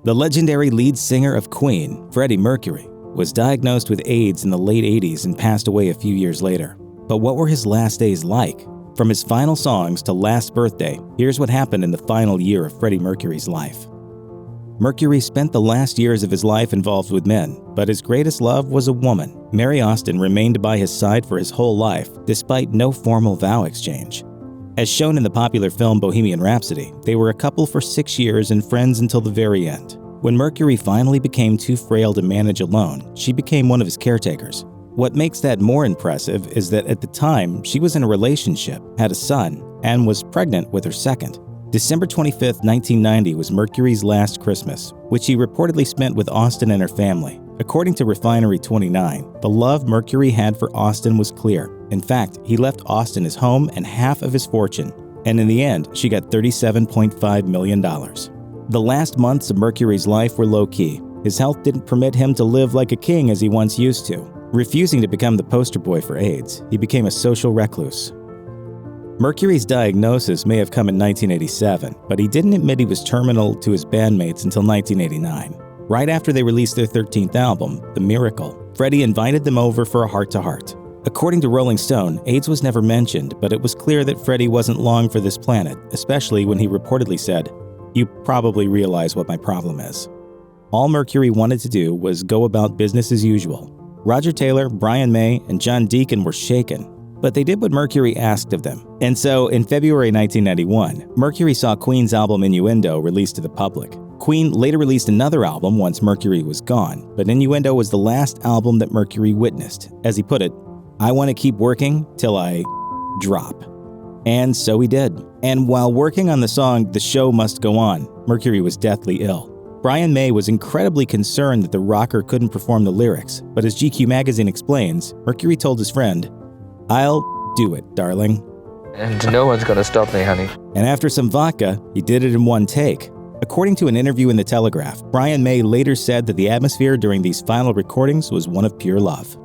The legendary lead singer of Queen, Freddie Mercury, was diagnosed with AIDS in the late 80s and passed away a few years later. But what were his last days like? From his final songs to Last Birthday, here's what happened in the final year of Freddie Mercury's life. Mercury spent the last years of his life involved with men, but his greatest love was a woman. Mary Austin remained by his side for his whole life, despite no formal vow exchange. As shown in the popular film Bohemian Rhapsody, they were a couple for 6 years and friends until the very end. When Mercury finally became too frail to manage alone, she became one of his caretakers. What makes that more impressive is that at the time, she was in a relationship, had a son, and was pregnant with her second. December 25, 1990 was Mercury's last Christmas, which he reportedly spent with Austin and her family. According to Refinery29, the love Mercury had for Austin was clear. In fact, he left Austin his home and half of his fortune, and in the end, she got $37.5 million. The last months of Mercury's life were low-key. His health didn't permit him to live like a king as he once used to. Refusing to become the poster boy for AIDS, he became a social recluse. Mercury's diagnosis may have come in 1987, but he didn't admit he was terminal to his bandmates until 1989. Right after they released their 13th album, The Miracle, Freddie invited them over for a heart-to-heart. According to Rolling Stone, AIDS was never mentioned, but it was clear that Freddie wasn't long for this planet, especially when he reportedly said, "You probably realize what my problem is." All Mercury wanted to do was go about business as usual. Roger Taylor, Brian May, and John Deacon were shaken, but they did what Mercury asked of them. And so, in February 1991, Mercury saw Queen's album Innuendo released to the public. Queen later released another album once Mercury was gone, but Innuendo was the last album that Mercury witnessed. As he put it, "I want to keep working till I drop." And so he did. And while working on the song The Show Must Go On, Mercury was deathly ill. Brian May was incredibly concerned that the rocker couldn't perform the lyrics, but as GQ magazine explains, Mercury told his friend, "I'll do it, darling. And no one's gonna stop me, honey." And after some vodka, he did it in one take. According to an interview in The Telegraph, Brian May later said that the atmosphere during these final recordings was one of pure love.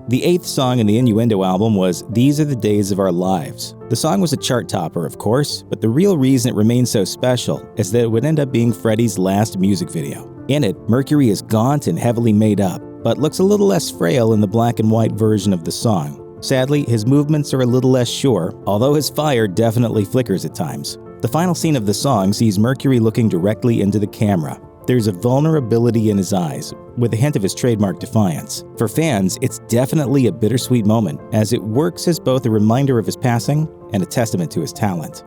The 8th song in the Innuendo album was These Are the Days of Our Lives. The song was a chart topper, of course, but the real reason it remained so special is that it would end up being Freddie's last music video. In it, Mercury is gaunt and heavily made up, but looks a little less frail in the black and white version of the song. Sadly, his movements are a little less sure, although his fire definitely flickers at times. The final scene of the song sees Mercury looking directly into the camera. There's a vulnerability in his eyes, with a hint of his trademark defiance. For fans, it's definitely a bittersweet moment, as it works as both a reminder of his passing and a testament to his talent.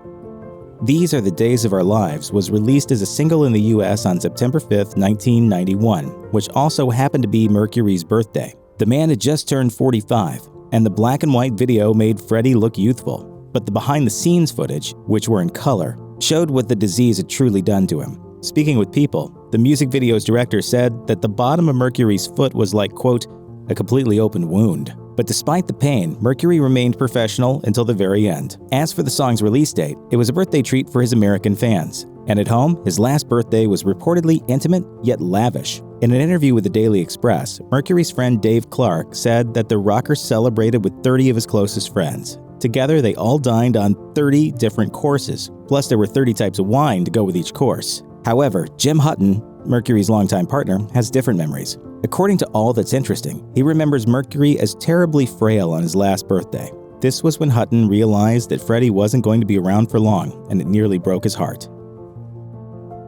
These Are the Days of Our Lives was released as a single in the US on September 5, 1991, which also happened to be Mercury's birthday. The man had just turned 45, and the black and white video made Freddie look youthful. But the behind-the-scenes footage, which were in color, showed what the disease had truly done to him. Speaking with People, the music video's director said that the bottom of Mercury's foot was like, quote, a completely open wound. But despite the pain, Mercury remained professional until the very end. As for the song's release date, it was a birthday treat for his American fans. And at home, his last birthday was reportedly intimate yet lavish. In an interview with the Daily Express, Mercury's friend Dave Clark said that the rocker celebrated with 30 of his closest friends. Together, they all dined on 30 different courses, plus there were 30 types of wine to go with each course. However, Jim Hutton, Mercury's longtime partner, has different memories. According to All That's Interesting, he remembers Mercury as terribly frail on his last birthday. This was when Hutton realized that Freddie wasn't going to be around for long, and it nearly broke his heart.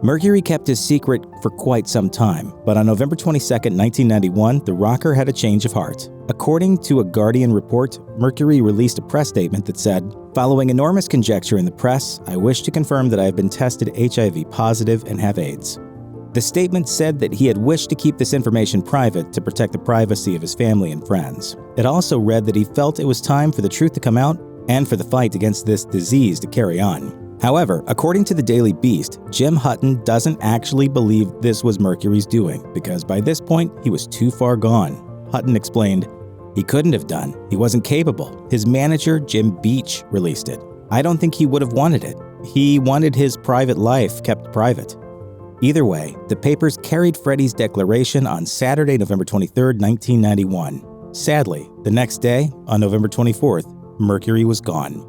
Mercury kept his secret for quite some time, but on November 22, 1991, the rocker had a change of heart. According to a Guardian report, Mercury released a press statement that said, "Following enormous conjecture in the press, I wish to confirm that I have been tested HIV positive and have AIDS." The statement said that he had wished to keep this information private to protect the privacy of his family and friends. It also read that he felt it was time for the truth to come out and for the fight against this disease to carry on. However, according to the Daily Beast, Jim Hutton doesn't actually believe this was Mercury's doing, because by this point, he was too far gone. Hutton explained, "He couldn't have done. He wasn't capable. His manager, Jim Beach, released it. I don't think he would have wanted it. He wanted his private life kept private." Either way, the papers carried Freddie's declaration on Saturday, November 23, 1991. Sadly, the next day, on November 24th, Mercury was gone.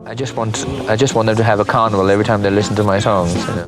I just want them to have a carnival every time they listen to my songs, you know.